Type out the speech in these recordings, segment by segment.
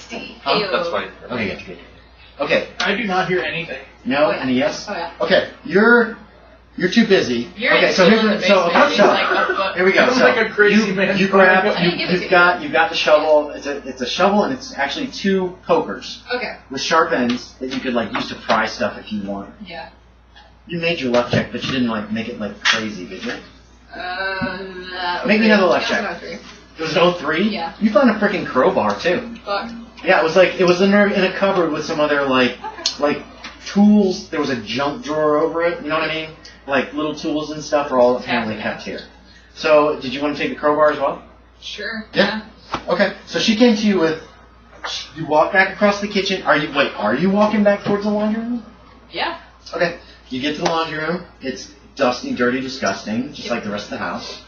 60. Huh? That's fine. Okay, good. Okay. I do not hear anything. No? Oh, yeah. Any yes? Oh, yeah. Okay, you're too busy. You're okay, so here's the so here we go. I'm So like a crazy man. you grab you've got the shovel. It's a shovel and it's actually 2 pokers Okay. with sharp ends that you could like use to pry stuff if you want. Yeah. You made your luck check, but you didn't like make it like crazy, did you? Make me Okay. another luck Yeah, check. 3. It was an 03? Yeah. You found a freaking crowbar too. Fuck. Yeah, it was in a cupboard with some other like tools. There was a junk drawer over it. You know what I mean? Like little tools and stuff are all apparently kept here. So, did you want to take the crowbar as well? Sure. Yeah. Okay. So she came to you with. You walk back across the kitchen. Are you walking back towards the laundry room? Yeah. Okay. You get to the laundry room. It's dusty, dirty, disgusting, just like the rest of the house.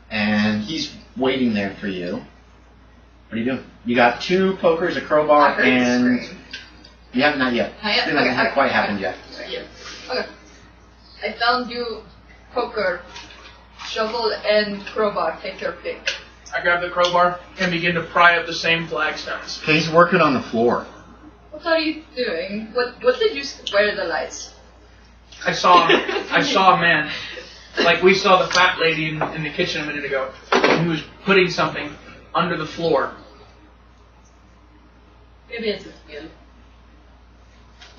And he's waiting there for you. What are you doing? You got 2 pokers, a crowbar, I heard and... scream. You haven't, not yet. Not yet? It hasn't quite happened yet. Yeah. Okay. I found you poker, shovel, and crowbar. Take your pick. I grab the crowbar and begin to pry up the same flagstones. Okay, he's working on the floor. What are you doing? What did you... Where are the lights? I saw a man. Like we saw the fat lady in the kitchen a minute ago. And he was putting something under the floor. Maybe it's his will.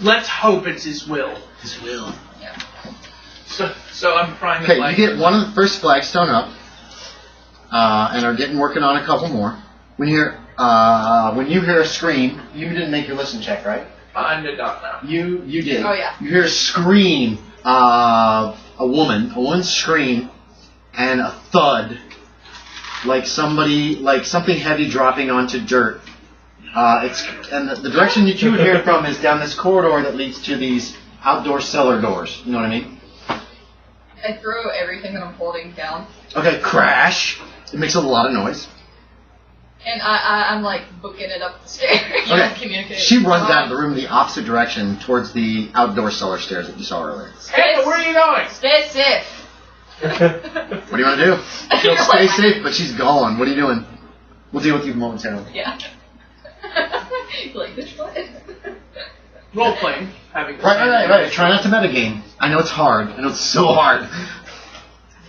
Let's hope it's his will. His will. Yeah. So I'm prying the Okay, you flagstone. get one of the first flagstone up, and are working on a couple more. When you hear a scream, you didn't make your listen check, right? I did not know. You did. Oh, yeah. You hear a scream of a woman's scream, and a thud, like something heavy dropping onto dirt. And the direction that you would hear it from is down this corridor that leads to these outdoor cellar doors. You know what I mean? I throw everything that I'm holding down. Okay, crash. It makes a lot of noise. And I'm like booking it up the stairs. Okay. Communicating. She runs out of the room the opposite direction towards the outdoor cellar stairs that you saw earlier. Hey, where are you going? Stay safe. What do you want to do? She'll stay safe, but she's gone. What are you doing? We'll deal with you momentarily. Yeah. You like this one? Role playing. Having Right. Try not to metagame. I know it's hard. I know it's so hard.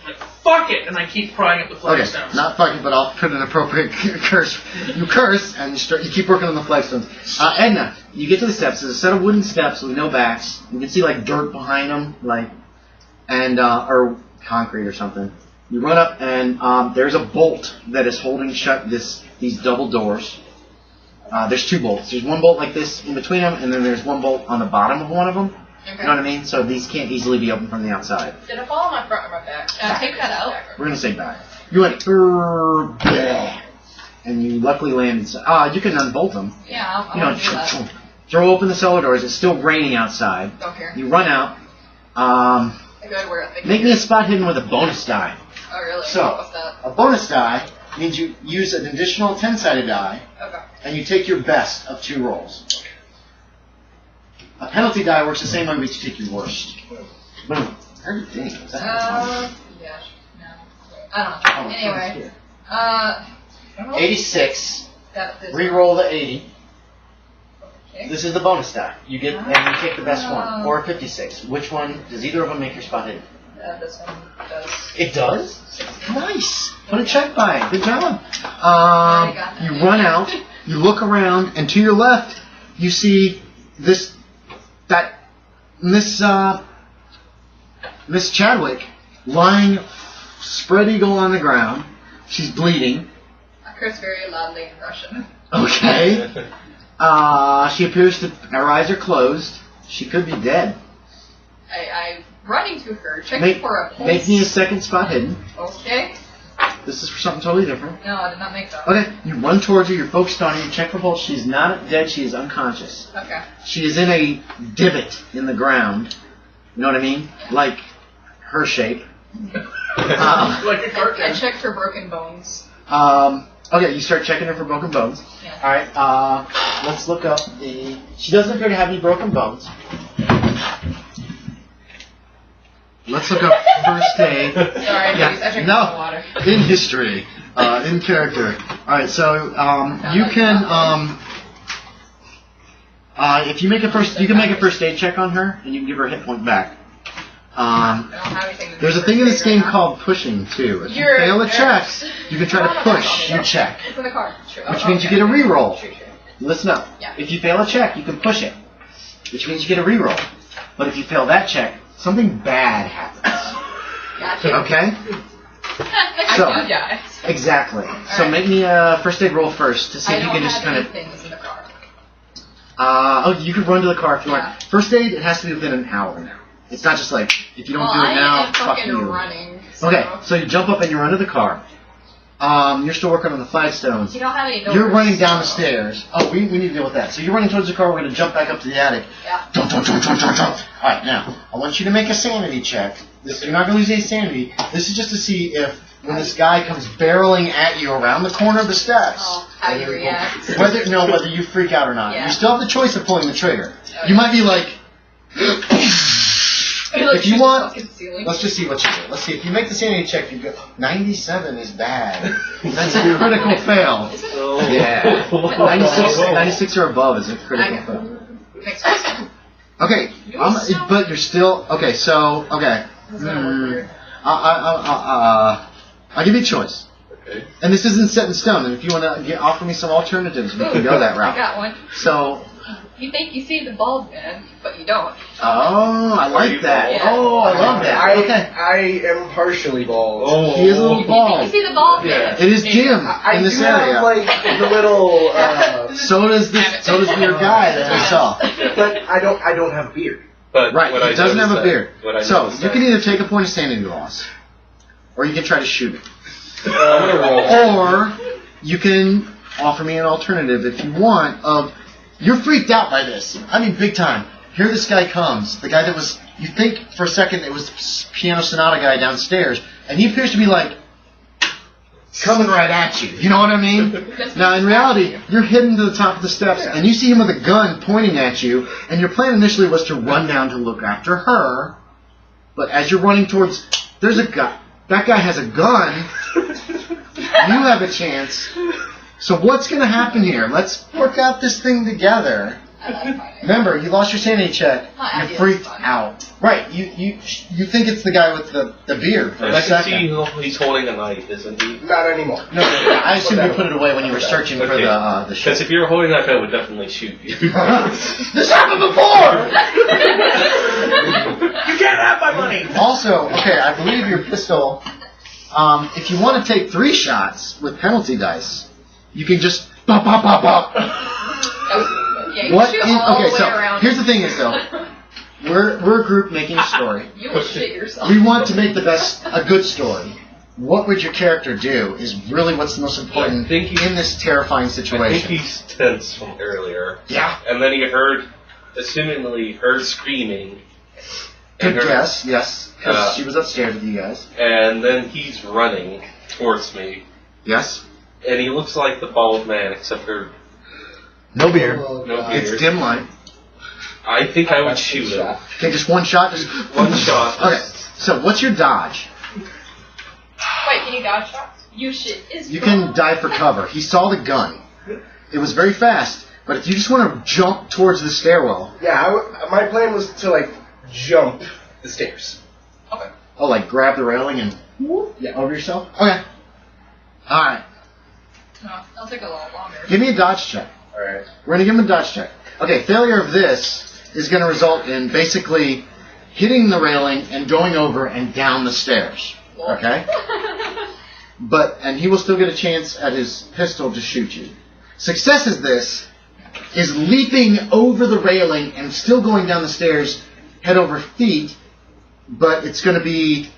Like, fuck it! And I keep prying up the Okay, flagstones. not fucking, but I'll put an appropriate curse. You curse, and you keep working on the flagstones. Edna, you get to the steps. There's a set of wooden steps with no backs. You can see like dirt behind them, or concrete or something. You run up, and there's a bolt that is holding shut these double doors. There's 2 bolts. There's one bolt like this in between them, and then there's one bolt on the bottom of one of them. Okay. You know what I mean? So these can't easily be opened from the outside. Did it fall on my front or my back? Can I take that out? We're going to say back. You went, bleh, and you luckily landed. You can unbolt them. Yeah, I'll do that. Throw open the cellar doors. It's still raining outside. Don't care. You run out. I go to where I think. Make me a spot hidden with a bonus die. Oh, really? So, What's that? a bonus die means you use an additional 10-sided die, Okay. and you take your best of 2 rolls. A penalty die works the same way, but you take your worst. Boom. Everything. Yeah. No. I don't know. Anyway. 86. This Reroll the 80. Okay. This is the bonus die. You get, and you take the best one. Or a 56. Which one? Does either of them make your spot hidden? This one does. It does? Nice. Put a check by it. Good job. You run out. You look around, and to your left, you see Miss Chadwick lying spread eagle on the ground. She's bleeding. I curse very loudly in Russian. Okay. She appears to. Her eyes are closed. She could be dead. I'm running to her, checking for a pulse. Make me a second spot hidden. Okay. This is for something totally different. No, I did not make that. Okay, you run towards her, you're focused on her, you check for pulse. She's not dead, she is unconscious. Okay. She is in a divot in the ground. You know what I mean? Like her shape. Like a cartoon. I checked for broken bones. Okay, you start checking her for broken bones. Yeah. Alright, let's look up the... She doesn't appear to have any broken bones. Let's look up first aid. Sorry, I checked for water. In history, in character. Alright, so you can If you make a first, you can make a first aid check on her, and you can give her a hit point back. I don't have anything. There's a thing in this game called pushing too. If you fail a check, you can try to push your check, It's in the car. True. which means you get a reroll. True. Listen up. Yeah. If you fail a check, you can push it, which means you get a reroll. But if you fail that check, something bad happens. Gotcha. Okay? I do die. Exactly. So right. make me a first aid roll first to see if you can just kind of. anything that's in the car. You can run to the car if you Yeah. want. First aid, it has to be within an hour now. It's not just like, if you don't do it now, I am fuck fucking you. running. So. Okay, so you jump up and you run to the car. You're still working on the flagstones. You don't have any doors. You're running down the stairs. Oh, we need to deal with that. So you're running towards the car. We're going to jump back up to the attic. Yeah. Jump. All right, now, I want you to make a sanity check. You're not going to lose any sanity. This is just to see if, when this guy comes barreling at you around the corner of the steps, How you react. whether you freak out or not. Yeah. You still have the choice of pulling the trigger. Okay. You might be like... If you want, Ceiling. let's just see what you do. Let's see, if you make the sanity check, you go, 97 is bad. That's a critical fail. Oh. Yeah. 96 or above is a critical fail. Next question. Okay, but you're still, okay, so, okay. This is gonna work weird. I'll give you a choice. Okay. And this isn't set in stone, and if you want to offer me some alternatives, we can go that I route. got one. So, You think you see the bald man, but you don't. oh, I like that. Yeah. Oh, I love that. Okay. I am partially bald. Oh. He is a little You bald. see the bald man. It is Jim I in this do area. have like the little, So does your guy that we saw. but I don't have a beard. But Right, what he I doesn't have a noticed beard. that- what I So, noticed you that- can either take a point of sanity loss, or you can try to shoot it. I'm gonna roll. Or, you can offer me an alternative if you want of, you're freaked out by this. I mean, big time. Here this guy comes, the guy that was, you think for a second it was the piano sonata guy downstairs, and he appears to be like, coming right at you. You know what I mean? Now, in reality, you're hidden to the top of the steps, and you see him with a gun pointing at you, and your plan initially was to run down to look after her, but as you're running towards, there's a guy. That guy has a gun. You have a chance. So what's going to happen here? Let's work out this thing together. I like fighting. Remember, you lost your sanity check. Not You're obvious, freaked fun. out. Right. You think it's the guy with the beard for I a can second. see he's holding a knife, isn't he? Not anymore. No, I assume you put it away when you were searching for the Because ship. if you were holding that, I would definitely shoot you. This happened before! You can't have my money. Also, okay, I believe your pistol, if you want to take 3 shots with penalty dice, you can just bop, bop, bop, bop. Yeah, you What shoot in, all okay, the way so around. here's the thing is though, we're a group making a story. You will shit yourself. We want to make a good story. What would your character do is really what's the most important I think he- in this terrifying I think situation. he's tense from earlier. Yeah. And then he heard, assumingly, her screaming. Good and her- guess, yes. 'Cause Uh, she was upstairs with you guys. And then he's running towards me. Yes. And he looks like the bald man, except for No beard. Oh, no God. beard. It's dim light. I think I would shoot him. Okay, just one shot. Just One shot. Okay. So what's your dodge? Wait, can you dodge shots? You shit is You can dive for cover. He saw the gun. It was very fast, but if you just want to jump towards the stairwell, Yeah, my plan was to like jump the stairs. oh, like grab the railing and Yeah. over yourself. Okay. All right. No, that'll take a little longer. Give me a dodge check. All right. We're gonna give him a dodge check. Okay. Failure of this is gonna result in basically hitting the railing and going over and down the stairs. Okay. And he will still get a chance at his pistol to shoot you. Success is this, is leaping over the railing and still going down the stairs, head over feet, but it's going to be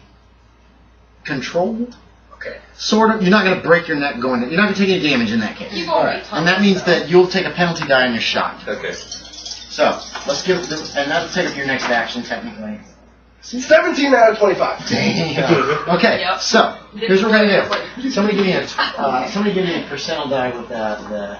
controlled? Okay. Sort of. You're not going to break your neck going, you're not going to take any damage in that case. You won't Alright. be And that means that you'll take a penalty die on your shot. Okay. So, let's give it, and that'll take up your next action technically. 17 out of 25. Damn. Okay, Yep. so here's what we're gonna do. do. Somebody give me a percentile die with the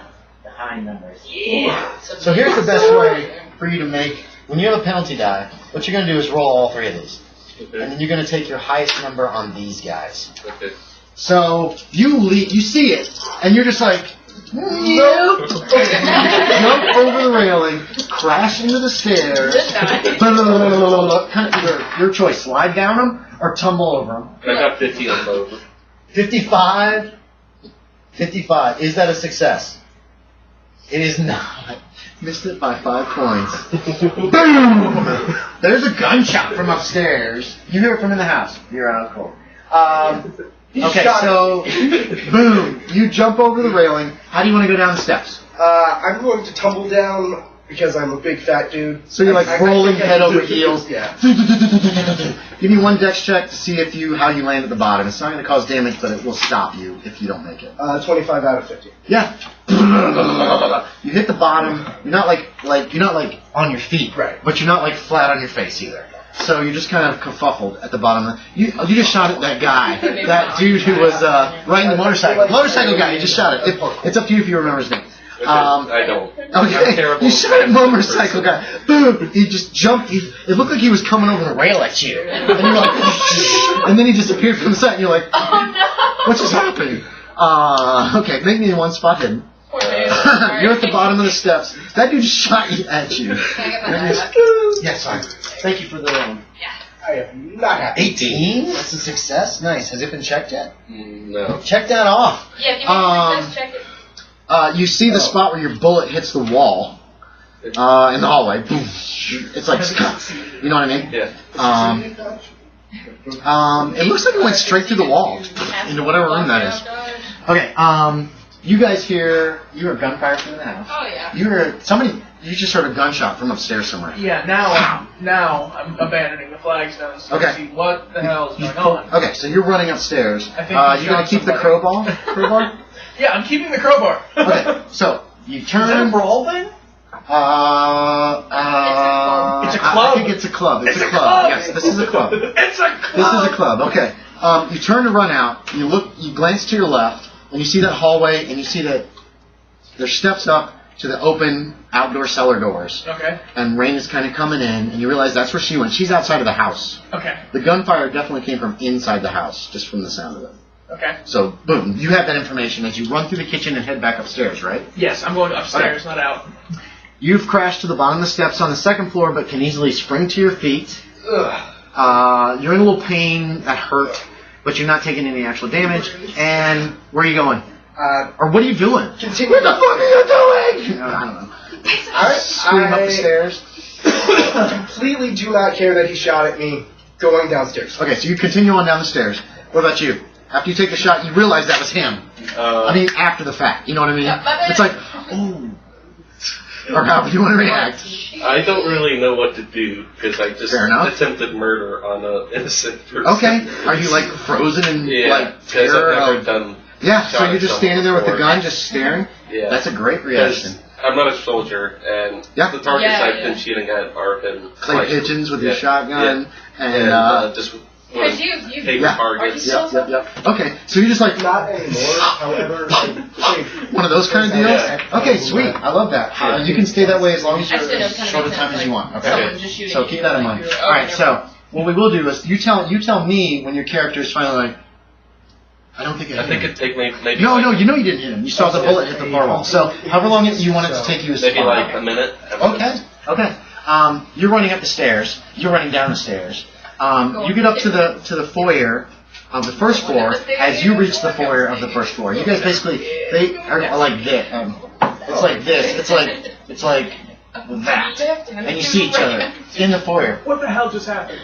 high numbers. Yeah. So here's the best way for you to make, when you have a penalty die, what you're gonna do is roll all 3 of these, and Okay. then you're gonna take your highest number on these guys. Okay. So you see it, and you're just like, Nope. Jump over the railing, crash into the stairs. Kind of your choice. Slide down them or tumble over them. I got 50 on both. 55. 55. Is that a success? It is not. Missed it by 5 points. Boom! There's a gunshot from upstairs. You hear it from in the house. You're out cold. Okay, so boom! You jump over the railing. How do you want to go down the steps? I'm going to tumble down because I'm a big fat dude. So you're like rolling head over heels. Yeah. Give me one dex check to see if how you land at the bottom. It's not going to cause damage, but it will stop you if you don't make it. 25 out of 50. Yeah. You hit the bottom. You're not like on your feet, right? But you're not like flat on your face either. So you're just kind of kerfuffled at the bottom. You just shot at that guy, that dude who was riding the motorcycle. Motorcycle guy. You just shot it. It's up to you if you remember his name. I don't. Okay. You shot at motorcycle guy. Boom. He just jumped. It looked like he was coming over the rail at you. And you're like, and then he disappeared from the set. And you're like, Oh no. what just happened? Okay, make me one spot hidden. Poor dude. You're at the bottom of the steps. That dude just shot at you. Can I get my knife back? Yes, sorry. Thank you for the I am not happy. 18. That's a success. Nice. Has it been checked yet? No. Check that off. Yeah, give me a success check it. You see the spot where your bullet hits the wall in the hallway. Boom. It's like, you know what I mean? Yeah. It looks like it went straight through the wall into whatever room that is. Okay. You guys hear gunfire from the house. Oh yeah. You just heard a gunshot from upstairs somewhere. Yeah, now I'm abandoning the flagstones to Okay. see what the hell is going on. Okay, so you're running upstairs. I think you're going to keep the crowbar? Yeah, I'm keeping the crowbar. Okay, so you turn. Is that a brawl thing? It's a club. I think it's a club. It's a club. Yes, this is a club. It's a club. This is a club. Okay. You turn to run out. You glance to your left, and you see that hallway, and you see that there's steps up to the open outdoor cellar doors. Okay. And rain is kind of coming in, and you realize that's where she went. She's outside of the house. Okay. The gunfire definitely came from inside the house, just from the sound of it. Okay. So, boom, you have that information as you run through the kitchen and head back upstairs, right? Yes, I'm going upstairs, not out. You've crashed to the bottom of the steps on the second floor, but can easily spring to your feet. Ugh. You're in a little pain, that hurt, but you're not taking any actual damage. And where are you going? Or what are you doing? Continue. What the fuck are you doing? I don't know. Scream up the stairs. Completely do not care that he shot at me going downstairs. Okay, so you continue on down the stairs. What about you? After you take the shot, you realize that was him. I mean, after the fact. You know what I mean? Yeah, it's like, oh. Or however you want to react. I don't really know what to do because I just Fair enough. attempted murder on an innocent person. Okay. Are you like frozen in like because terror? I've never done. Yeah, so you're just standing there with the before. gun, just staring? Yeah. That's a great reaction. I'm not a soldier, and Yeah. the targets Yeah, I've yeah. been shooting at are been Clay like, pigeons with your yeah, shotgun, and just Because you paper Yeah. targets. Yep. Okay, so you're just like Not anymore, however. one of those kind of deals? Yeah. Okay, sweet. I love that. You can stay that way as long as I you're just didn't know, as kind of short a makes time sense, as you like, want. Okay. someone just shooting So keep you, that in like, mind. you're- All right. okay, So what we will do is you tell me when your character is finally like, I don't think I think it'd take maybe No, like, you know you didn't hit him. You saw the bullet hit the far wall. So however long you want it to take you is maybe fine. like a minute. Okay. You're running up the stairs. You're running down the stairs. You get up to the foyer of the first floor. As you reach the foyer of the first floor, you guys basically they are like this. It's like this. It's like that, and you see each other in the foyer. What the hell just happened?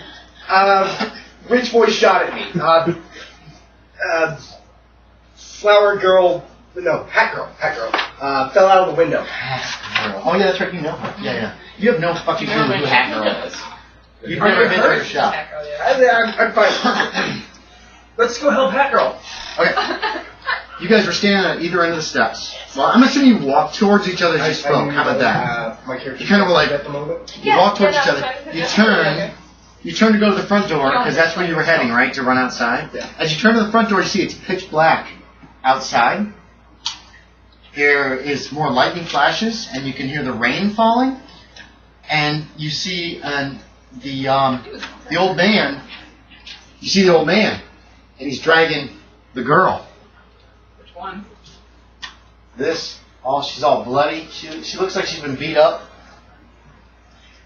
Rich boy shot at me. Flower girl, no, hat girl, fell out of the window. Oh yeah, that's right. You know her. Yeah. You have no fucking clue who Hat Girl is. You've Are never you been hurt? to her shop. I'm fine. Let's go help Hat Girl. Okay. You guys were standing at either end of the steps. Well, I'm assuming you walked towards each other as you spoke. How about that? My character You kind of were like, at the moment. you walk towards each that's other. fine. You turn. You turn to go to the front door because that's where you were heading, right? To run outside. Yeah. As you turn to the front door, you see it's pitch black outside. There is more lightning flashes, and you can hear the rain falling. And you see the old man. You see the old man, and he's dragging the girl. Which one? she's all bloody. She looks like she's been beat up.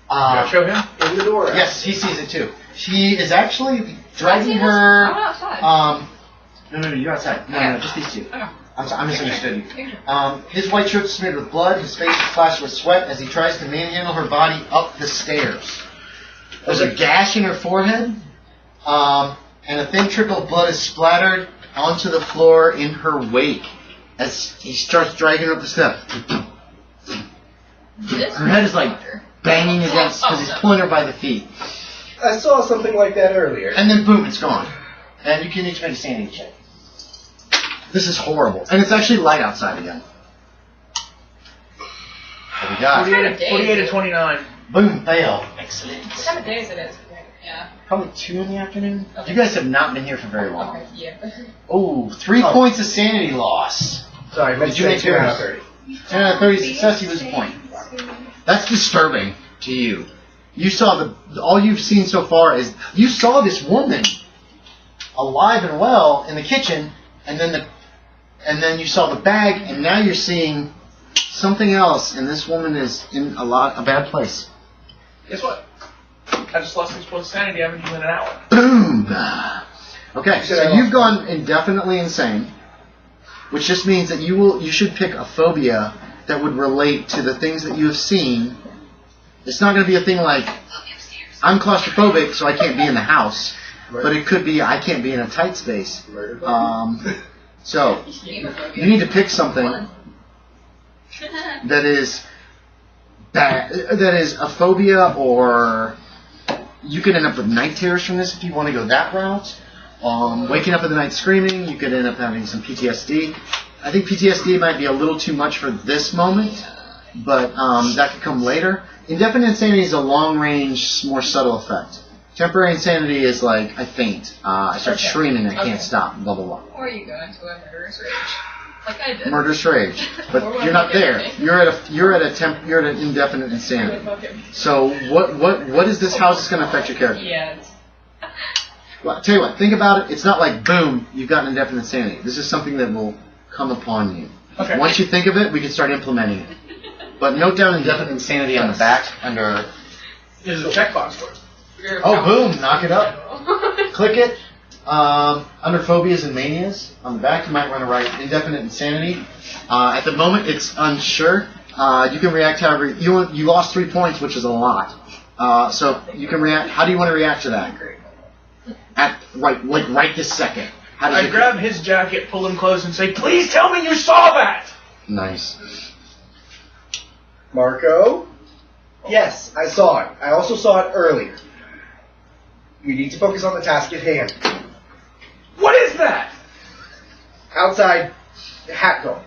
Can I show him? In the door. Yes, he sees it too. She is actually dragging I'm her. outside. No, you're outside. No, just these two. Okay. I misunderstood you. His white shirt is smeared with blood. His face is splashed with sweat as he tries to manhandle her body up the stairs. There's a gash in her forehead, and a thin trickle of blood is splattered onto the floor in her wake as he starts dragging her up the steps. Her head is like banging against because he's pulling her by the feet. I saw something like that earlier. And then boom, it's gone. And you can each make a sanity check. This is horrible. And it's actually light outside again. What do we got? 48 to 29. Boom, fail. Excellent. What time of day is it? Yeah. Probably 2 in the afternoon. Okay. You guys have not been here for very long. Okay, yeah. Oh, 3 points of sanity loss. Sorry, Did you make 2 out of yours? 30. 10 out of 30 success, you lose a point. That's disturbing to you. You saw all you've seen so far is you saw this woman alive and well in the kitchen, and then you saw the bag, and now you're seeing something else, and this woman is in a bad place. Guess what? I just lost 6 points of sanity. I haven't even an hour. Boom. Okay, so you've gone indefinitely insane, which just means that you should pick a phobia that would relate to the things that you have seen. It's not going to be a thing like, I'm claustrophobic, so I can't be in the house. But it could be, I can't be in a tight space. So, you need to pick something that is a phobia, or you could end up with night terrors from this if you want to go that route. Waking up in the night screaming, you could end up having some PTSD. I think PTSD might be a little too much for this moment, but that could come later. Indefinite insanity is a long-range, more subtle effect. Temporary insanity is like, I faint, I start screaming, I can't stop, blah, blah, blah. Or you go into a murderous rage, like I did. Murderous rage, but you're not there. You're at an indefinite insanity. So what is this? How is this going to affect your character? Yeah. Well, tell you what, think about it. It's not like boom, you've got an indefinite insanity. This is something that will come upon you. Okay. Once you think of it, we can start implementing it. But note down indefinite insanity on the back under. There's a checkbox for it. Oh, boom! Knock it up. Click it. Under phobias and manias on the back, you might want to write indefinite insanity. At the moment, it's unsure. You can react however you lost 3 points, which is a lot. So you can react. How do you want to react to that? Right this second. How does I grab his jacket, pull him close, and say, "Please tell me you saw that." Nice. Marco? Yes, I saw it. I also saw it earlier. We need to focus on the task at hand. What is that? Outside, the hat girl.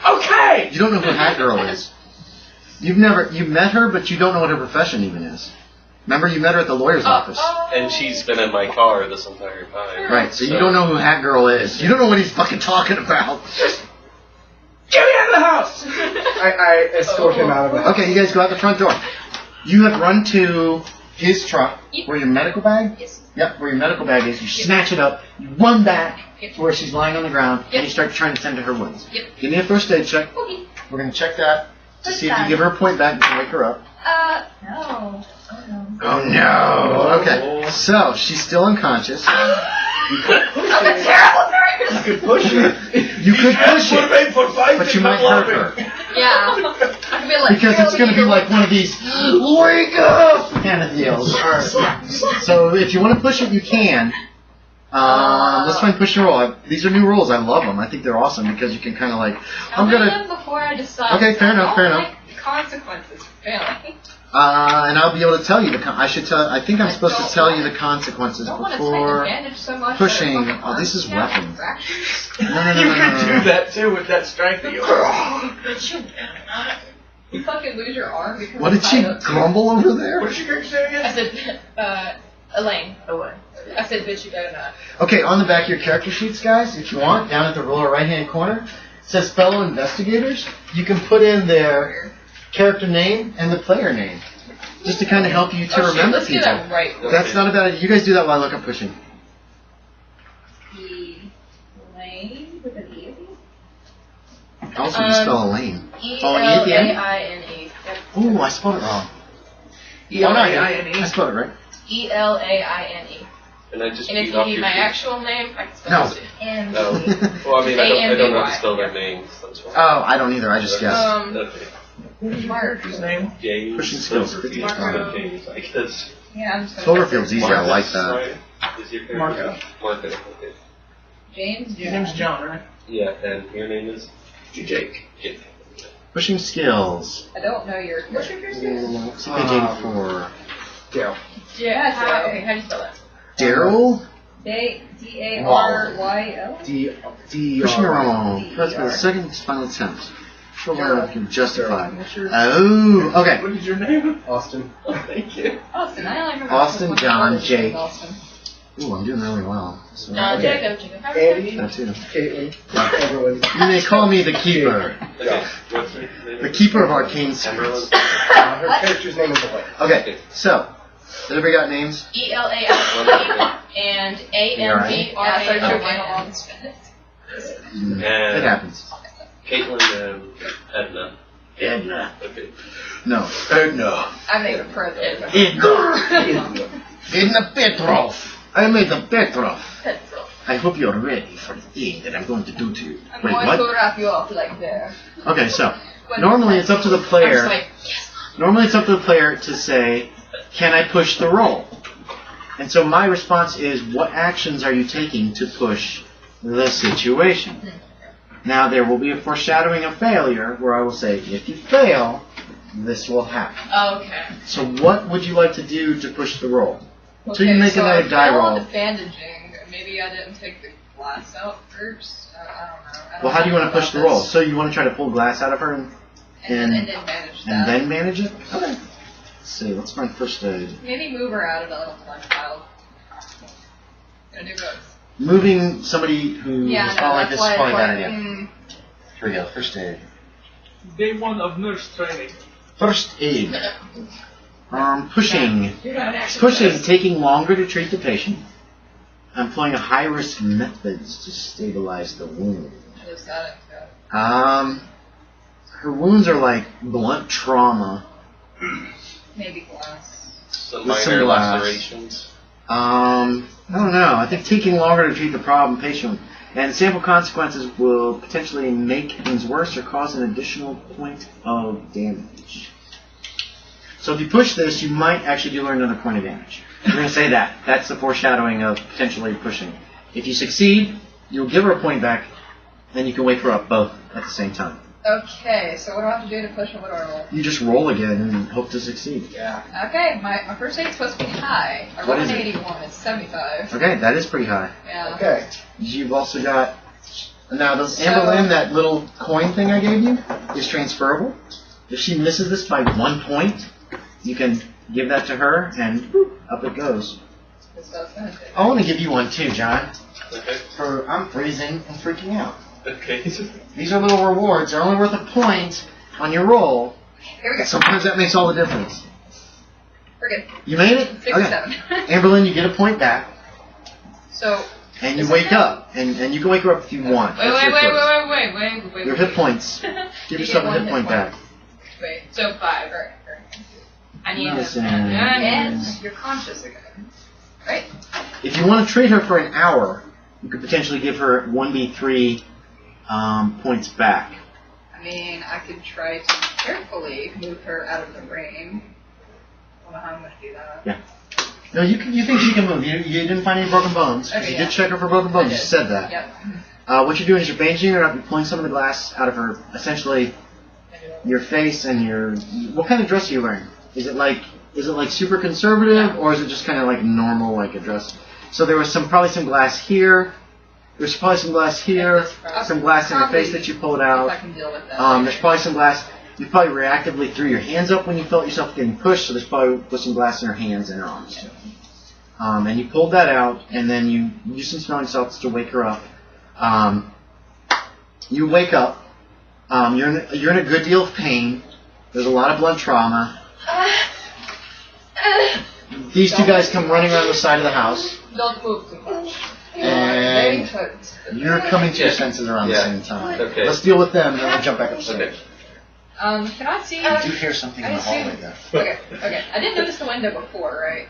Okay. You don't know who Hat Girl is. You've met her, but you don't know what her profession even is. Remember, you met her at the lawyer's office. And she's been in my car this entire time. Right, so you don't know who Hat Girl is. You don't know what he's fucking talking about. Get me out of the house. I escort him out of the house. Okay, you guys go out the front door. You have run to his truck, where your medical bag? Yes. Yep, where your medical bag is. You snatch it up, you run back to where she's lying on the ground, and you start trying to tend to her wounds. Yep. Give me a first aid check. Okay. We're going to check that to see if you give her a point back, you can wake her up. No. Oh, no. Oh no! Okay, so she's still unconscious. I'm a terrible nurse! You could push her. You could push it, but you might hurt her. Yeah. I could be like, Because it's going to be like one of these, wake up! kind of deals. So if you want to push it, you can. Let's find push and roll. These are new rules. I love them. I think they're awesome because you can kind of like, I'm going to... before I decide. Okay, fair enough, fair enough. Consequences for failing. And I'll be able to tell you I think I'm supposed to tell you the consequences I don't want to before take advantage so much. pushing. That Oh, this is weapons. fractures. No. You could do that too with that strength that you have. You fucking lose your arm because What did she grumble over there? What did your character say I again? said, Elaine. I said, bitch, you better not. Okay, on the back of your character sheets, guys, if you want, down at the lower right-hand corner, it says fellow investigators. You can put in their character name and the player name, just to kind of help you to remember Let's people. do that right. That's not a bad idea. You guys do that while I look up pushing. Elaine with an E. Also, you spell Elaine. E-L-A-I-N-E. Ooh, I spelled it wrong. E-L-A-I-N-E. I spelled it right. E-L-A-I-N-E. And I just And if beat you off need your my feet. actual name, I can spell No. it. No. Well, I mean, I don't know how to spell their names. That's why. Oh, I don't either. I just guessed. Okay. Mark. His name? James. Pushing skills. Cloverfield. Marco. James, I guess. Yeah, I'm just gonna Cloverfield's easier. I like that. Right? Is your character? Marco. Marco. Okay. James. His name's John, right? Yeah, and your name is? Jake. Jake. Pushing skills. I don't know your. What's your first name? CPJ for Daryl. Yeah. How do you spell that? Daryl. D-A-R-Y-L. D. Pushing R. wrong. That's my second final attempt. Sure, where I can justify. What's your, Oh, okay. what is your name? Austin. Oh, thank you. Austin. I only remember Austin, one John, brother's Jake. name, Austin. Ooh, I'm doing really well. So, John, Okay. Jacob. Andy, that too. Caitlin, Everyone. You may call me the Keeper. Okay. What's her name? The Keeper of Arcane Amberlin. Secrets. Her character's name is Elaine. Okay, so, has everybody got names? E-L-A-I-N-E and A-M-B-R-A-L-Y-N. It happens. Caitlin and Edna. Edna. Okay. No. Edna. I made a present. Edna. Edna Petrov. I made a Petrov. I hope you're ready for the thing that I'm going to do to you. I'm Wait, going what? to wrap you up like there. Okay, so, normally it's up to the I'm just player. like, yes. Normally it's up to the player to say, can I push the roll? And so my response is, what actions are you taking to push the situation? Now there will be a foreshadowing of failure where I will say, if you fail, this will happen. Okay. So what would you like to do to push the roll? So you make so another die I roll. failed bandaging. Maybe I didn't take the glass out first. I don't know. Well, how do you want to push the roll? So you want to try to pull glass out of her and And then manage that. and then manage it? Okay. Let's see, what's my first aid? Maybe move her out of the little blood pile. Gonna do both. Moving somebody who Yeah, is no, falling like this that's is why probably a it's bad like, idea. Here we go, first aid. Day 1 of nurse training. First aid. Pushing. You're not actually Pushing, taking longer to treat the patient. Employing high-risk methods to stabilize the wound. Just got it. Her wounds are like blunt trauma. Maybe glass. Some With some minor glass. lacerations. I don't know. I think taking longer to treat the problem patient and sample consequences will potentially make things worse or cause an additional point of damage. So if you push this, you might actually do learn another point of damage. We're going to say that. That's the foreshadowing of potentially pushing. If you succeed, you'll give her a point back, then you can wake her up both at the same time. Okay, so what do I have to do to push and what do I roll? You just roll again and hope to succeed. Yeah. Okay, my first aid's supposed to be high. I What rolled is an it? 81, it's 75. Okay, that is pretty high. Yeah. Okay. You've also got... Now, the Amberlin, that little coin thing I gave you, is transferable. If she misses this by 1 point, you can give that to her, and whoop, up it goes. So it's gonna take. I want to give you one too, John. Okay. I'm freezing and freaking out. Okay. These are little rewards. They're only worth a point on your roll. Here we go. Sometimes that makes all the difference. We're good. You made it? 67. Amberlin, you get a point back, So. and you Is wake it- up. And you can wake her up if you want. Wait, That's wait, your wait, choice. wait. Your hit points. Give You yourself get a one hit point back. Wait, so 5, right. I need Medicine. and you're conscious again. Right? If you want to treat her for an hour, you could potentially give her 1d3 points back. I mean, I could try to carefully move her out of the rain. I don't know how I'm going to do that. No, you think she can move. You didn't find any broken bones. 'Cause Okay, you yeah. did check her for broken bones. You did. said that. Yep. What you're doing is you're bandaging her up. You're pulling some of the glass out of her, essentially your face and your. What kind of dress are you wearing? Is it like super conservative, or is it just kind of like normal, like a dress? So there was probably some glass here. There's probably some glass here. Some glass in your face that you pulled If I out. can deal with that. There's probably some glass. You probably reactively threw your hands up when you felt yourself getting pushed, so there's probably some glass in her hands and her arms too. And you pulled that out, and then you used some smelling salts to wake her up. You wake up. You're in a good deal of pain. There's a lot of blood trauma. These two guys come running around the side of the house. Don't move too much. Very And hurt. you're coming to your senses around the Yeah. same time. Okay. Let's deal with them, and then we'll jump back upstairs. Okay. Can I see? You do hear something in the hallway, though. Okay. I didn't notice the window before, right?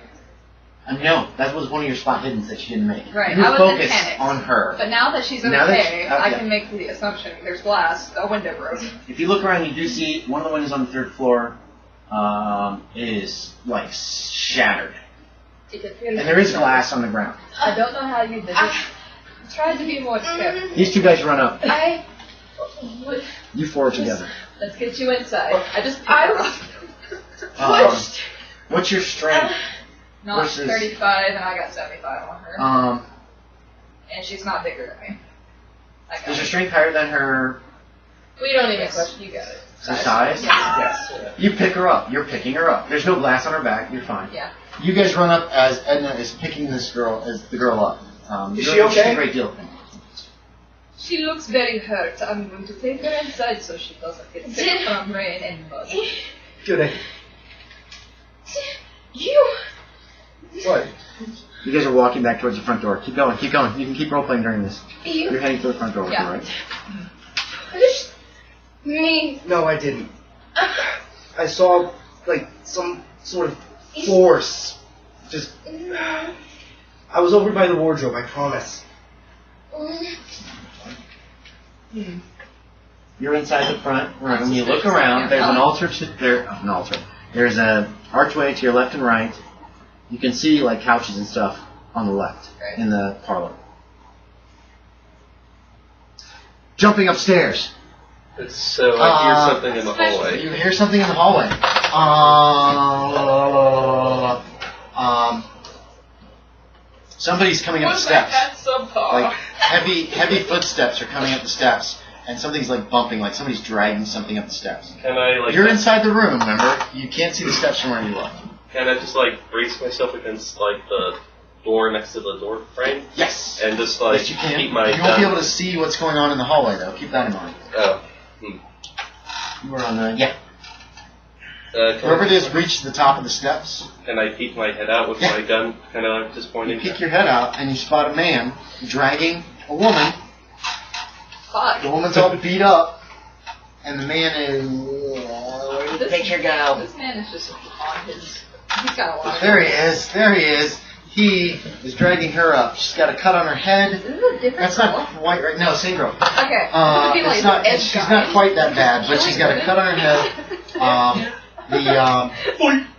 No, that was one of your spot hiddens that you didn't make. Right, You I was in focus panic. on her. But now that she's okay, Now that she- I yeah. can make the assumption there's glass, a window broke. If you look around, you do see one of the windows on the third floor is like shattered, and there is glass on the ground. I don't know how you did it. Try to be more careful. These two guys run up. What? You four are together. Let's get you inside. I just picked her up. What's your strength? Not versus- 35, and I got 75 on her. And she's not bigger than me. I got Is your it. strength higher than her We don't even question. You got it. size? Yeah. Yes. You pick her up. You're picking her up. There's no glass on her back. You're fine. Yeah. You guys run up as Edna is picking the girl up. Is you she don't see okay? A great deal. She looks very hurt. I'm going to take her inside so she doesn't get sick from rain and mud. Good idea. You. What? You guys are walking back towards the front door. Keep going. Keep going. You can keep role playing during this. You're heading to the front door, Yeah. right? Push me. No, I didn't. I saw, like, some sort of force. Just. I was over by the wardrobe, I promise. You're inside the front room. You look around. There's an altar an altar. There's an archway to your left and right. You can see like couches and stuff on the left in the parlor. Jumping upstairs. So I hear something in the hallway. You hear something in the hallway. Somebody's coming up the steps. Like heavy footsteps are coming up the steps, and something's like bumping, like somebody's dragging something up the steps. Can I like? You're inside the room, remember? You can't see the steps from where you are. Can I just like brace myself against like the door next to the door frame Yes. and just like Yes, you can. keep my You won't be able to see what's going on in the hallway, though. Keep that in mind. Oh. You were on the Can Whoever it is reached the top of the steps. Can I peek my head out with my gun, kind of like just pointing? You peek your head out and you spot a man dragging a woman. Fuck. The woman's all beat up, and the man is. Where did the picture go? This man is just on his. He's got a lot. There he is. There he is. He is dragging her up. She's got a cut on her head. Is this a different That's not quite right. No, same girl. Okay. It's not. She's not quite that bad, but she's got a cut on her head.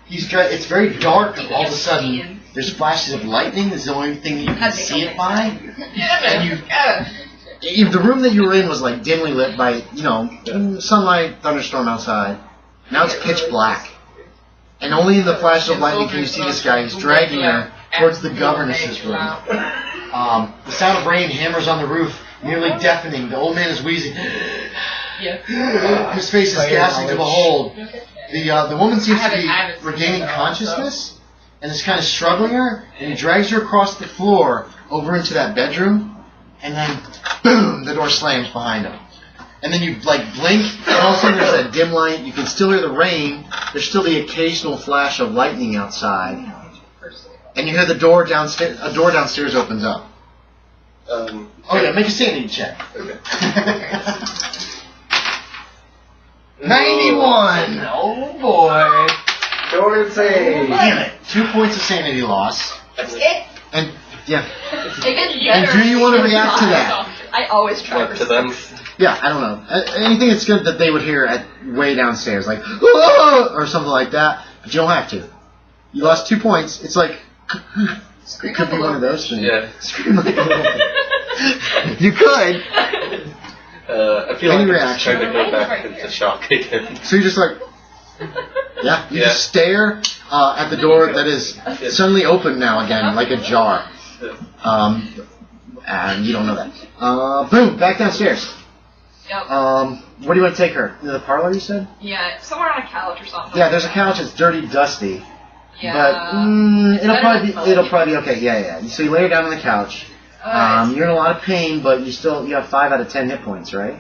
It's very dark. All of a sudden, there's flashes of lightning. This is the only thing you can see it by. And the room that you were in was like dimly lit by sunlight, thunderstorm outside. Now it's pitch black, and only in the flash of lightning can you see this guy. He's dragging her towards the governess's room. The sound of rain hammers on the roof, nearly deafening. The old man is wheezing. His face is ghastly to behold. The woman seems to be regaining consciousness and is kind of struggling her, and he drags her across the floor over into that bedroom, and then boom, the door slams behind him. And then you like blink, and all of a sudden there's that dim light. You can still hear the rain. There's still the occasional flash of lightning outside, and you hear the door downstairs. A door downstairs opens up. Oh yeah, make a sanity check. Okay. 91! Oh boy! Don't say. Damn it! 2 points of sanity loss. That's it. And yeah. It gets better. And do you want to react to that? I always try What, to them? Yeah, I don't know. Anything that's good that they would hear at way downstairs, like "Ah!" or something like that. But you don't have to. You lost 2 points. It's like it could be one of those things. Yeah. Scream like a little. You could. I feel Any like I'm just reaction? trying to go back into shock again. So you're just like, yeah. You Yeah. just stare at the door that is suddenly open now again, like a jar. And you don't know that. Boom, back downstairs. Yep. Where do you want to take her? To the parlor, you said? Yeah, somewhere on a couch or something. Yeah, there's a couch. It's dirty, dusty. Yeah. But it'll probably be okay. Yeah. So you lay her down on the couch. Alright. You're in a lot of pain, but you have 5 out of 10 hit points, right?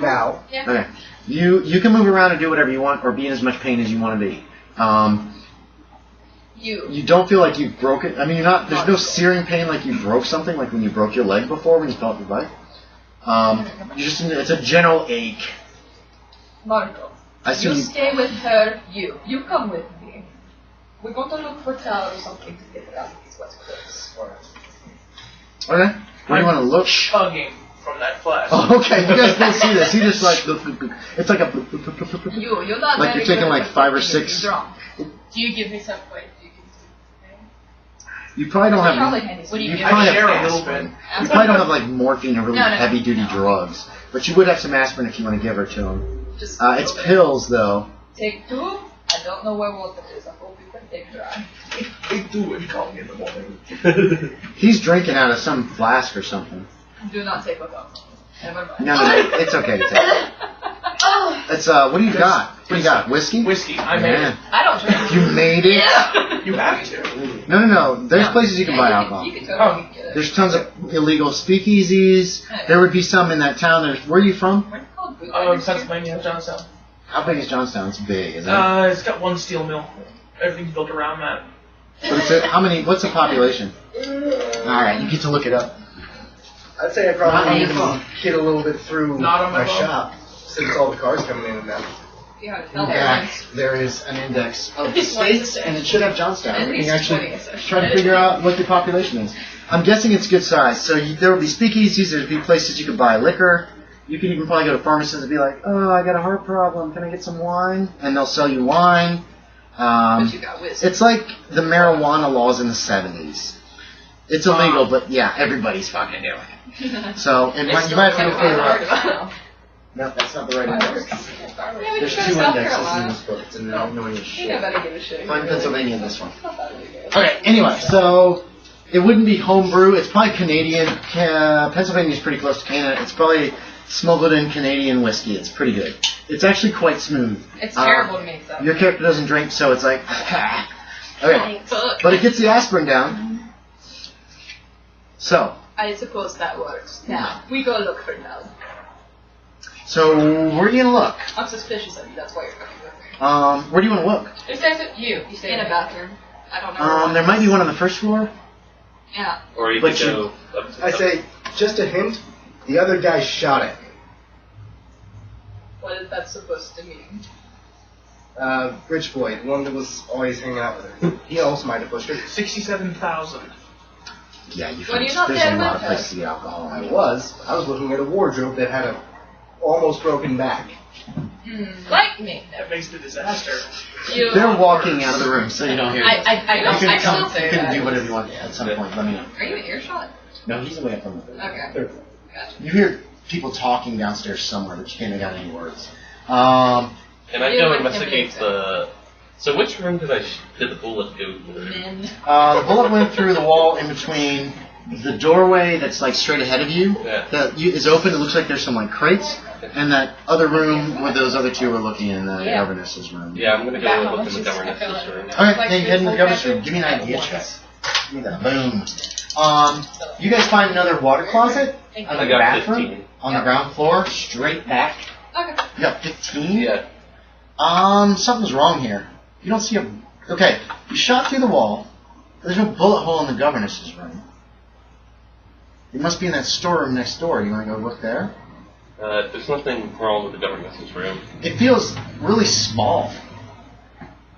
Now. Yeah. Okay. You can move around and do whatever you want, or be in as much pain as you want to be. You don't feel like you've broken. I mean, you're not. There's no searing pain like you broke something, like when you broke your leg before when you felt your leg. You just. It's a general ache. Marco, I you assume. stay with her. You come with me. We're going to look for town or something to get around these west coasts. Okay. Where do you want to look? Chugging from that flash. Oh, okay. You guys don't see this. He just like. It's like a. You're not Like very you're taking good like at 5 or thinking if 6. you're drunk. Do you give me some weight? Do you give me You probably don't have. Probably handy. What do you You give? probably I share have a little aspirin. bit. You probably don't have like morphine or really No, no, heavy duty no. drugs, but you would have some aspirin if you want to give her to him. Just It's pills though. Take 2. I don't know where water is. I hope you can take dry. They do if you call me in the morning. He's drinking out of some flask or something. Do not take what up. Never mind. No, it's okay. It's okay. It's what do you got? What do you got? Whiskey? Whiskey. I made Man, it. I don't drink. you made it. You have to. No. There's places you can buy alcohol. You can totally get it. There's tons of illegal speakeasies. There would be some in that town. Where are you from? What's it called? Bootleggers? Pennsylvania, Johnstown. How big is Johnstown? It's big, isn't it? It's got one steel mill. Everything's built around that. How many? What's the population? All right, you get to look it up. I'd say I probably even hit a little bit through Not on my my phone. shop, since all the cars coming in and out. Yeah, In back, there is an index of the states, and it should have Johnstown. At We can least actually 20. try to figure out what the population is. I'm guessing it's good size. So there would be speakeasies. There'd be places you could buy liquor. You could even probably go to pharmacists and be like, "Oh, I got a heart problem. Can I get some wine?" And they'll sell you wine. But you got whiskey. It's like the marijuana laws in the 70s. It's illegal, but yeah, everybody's fucking doing it. So, and you might have to go figure out. No, that's not the right index. There's 2 indexes in this book. It's annoying as You shit. better give a shit. Find Pennsylvania, this one. It's not that big. Okay, anyway, so it wouldn't be homebrew. It's probably Canadian. Pennsylvania's pretty close to Canada. It's probably smuggled in Canadian whiskey. It's pretty good. It's actually quite smooth. It's terrible to make though. Your character doesn't drink, so it's like, okay. But it gets the aspirin down. So, I suppose that works. Now, we go look for now. so where are you gonna look? I'm suspicious of you, that's why you're fucking with me. Where do you want to look? It says that you stay in a bathroom. I don't know. There might be one on the first floor. Yeah. Or you But could go up to I say, just a hint, the other guy shot it. What is that supposed to mean? Rich boy, the one that was always hanging out with her. He also might have pushed her. 67,000. Yeah, you Well, can. you're not There's there a lot with of us. places to get alcohol. I was looking at a wardrobe that had a almost broken back. Like me. That makes the disaster. You. They're walking out of the room, so you don't hear them. I You don't. can I come. still say You can that. do whatever you want at some point. Let me know. Are you in earshot? No, he's away from the Okay. third floor. Gotcha. You hear people talking downstairs somewhere, but you can't make out any words. And I You go would investigate convince the. So which room did the bullet go through? Men. The bullet went through the wall in between the doorway that's like straight ahead of you. Yeah. That is open. It looks like there's some like crates, and that other room where those other 2 were looking in, the Yeah. governess's room. Yeah, I'm gonna Back go home, look in the she's- I governess's feel like- room. All right, Like then you head in the full governess package? room. Give me an idea check. Give me that. Boom. You guys find another water closet on I the got bathroom 15. on the ground floor, straight back. Okay. You got 15. Yeah. Something's wrong here. You don't see a. Okay, you shot through the wall. There's no bullet hole in the governess's room. It must be in that storeroom next door. You want to go look there? There's nothing wrong with the governess's room. It feels really small.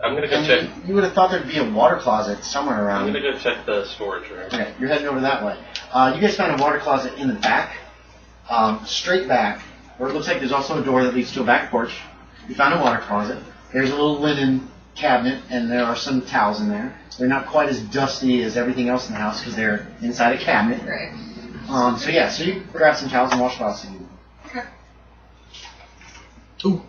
I'm gonna go And check. you would have thought there'd be a water closet somewhere I'm around. gonna go check the storage room. Okay, you're heading over that way. You guys found a water closet in the back, straight back, where it looks like there's also a door that leads to a back porch. You found a water closet. There's a little linen cabinet, and there are some towels in there. They're not quite as dusty as everything else in the house because they're inside a cabinet. Great. So you grab some towels and washcloths. And Okay. Ooh.